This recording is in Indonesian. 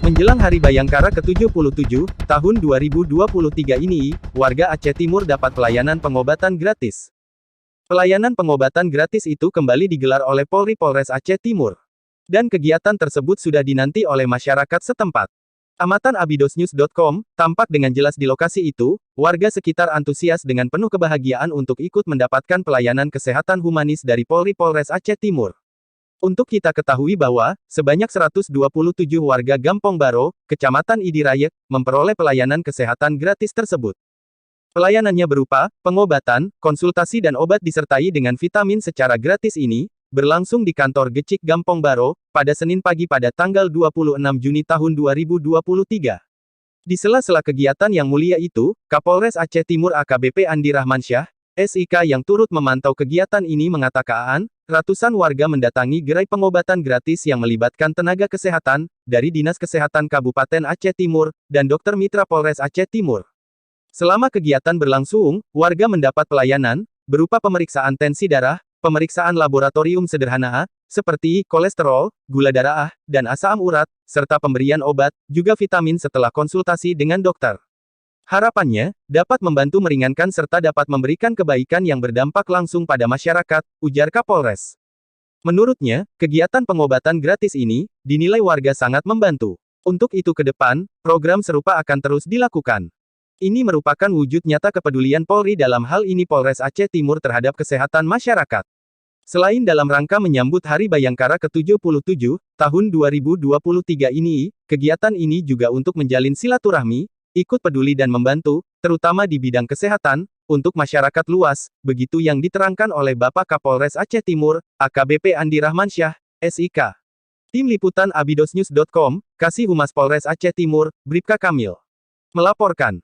Menjelang Hari Bayangkara ke-77, tahun 2023 ini, warga Aceh Timur dapat pelayanan pengobatan gratis. Pelayanan pengobatan gratis itu kembali digelar oleh Polri Polres Aceh Timur. Dan kegiatan tersebut sudah dinanti oleh masyarakat setempat. Amatan abidosnews.com, tampak dengan jelas di lokasi itu, warga sekitar antusias dengan penuh kebahagiaan untuk ikut mendapatkan pelayanan kesehatan humanis dari Polri Polres Aceh Timur. Untuk kita ketahui bahwa, sebanyak 127 warga Gampong Baro, Kecamatan Idirayek, memperoleh pelayanan kesehatan gratis tersebut. Pelayanannya berupa, pengobatan, konsultasi dan obat disertai dengan vitamin secara gratis ini, berlangsung di kantor Gecik Gampong Baro, pada Senin pagi pada tanggal 26 Juni tahun 2023. Di sela-sela kegiatan yang mulia itu, Kapolres Aceh Timur AKBP Andi Rahmansyah, SIK yang turut memantau kegiatan ini mengatakan, ratusan warga mendatangi gerai pengobatan gratis yang melibatkan tenaga kesehatan, dari Dinas Kesehatan Kabupaten Aceh Timur, dan dokter mitra Polres Aceh Timur. Selama kegiatan berlangsung, warga mendapat pelayanan, berupa pemeriksaan tensi darah, pemeriksaan laboratorium sederhana, seperti kolesterol, gula darah, dan asam urat, serta pemberian obat, juga vitamin setelah konsultasi dengan dokter. Harapannya, dapat membantu meringankan serta dapat memberikan kebaikan yang berdampak langsung pada masyarakat, ujar Kapolres. Menurutnya, kegiatan pengobatan gratis ini, dinilai warga sangat membantu. Untuk itu ke depan, program serupa akan terus dilakukan. Ini merupakan wujud nyata kepedulian Polri dalam hal ini Polres Aceh Timur terhadap kesehatan masyarakat. Selain dalam rangka menyambut Hari Bayangkara ke-77, tahun 2023 ini, kegiatan ini juga untuk menjalin silaturahmi, ikut peduli dan membantu, terutama di bidang kesehatan, untuk masyarakat luas, begitu yang diterangkan oleh Bapak Kapolres Aceh Timur, AKBP Andi Rahmansyah, SIK. Tim Liputan Abidosnews.com, Kasih Humas Polres Aceh Timur, Bribka Kamil, melaporkan.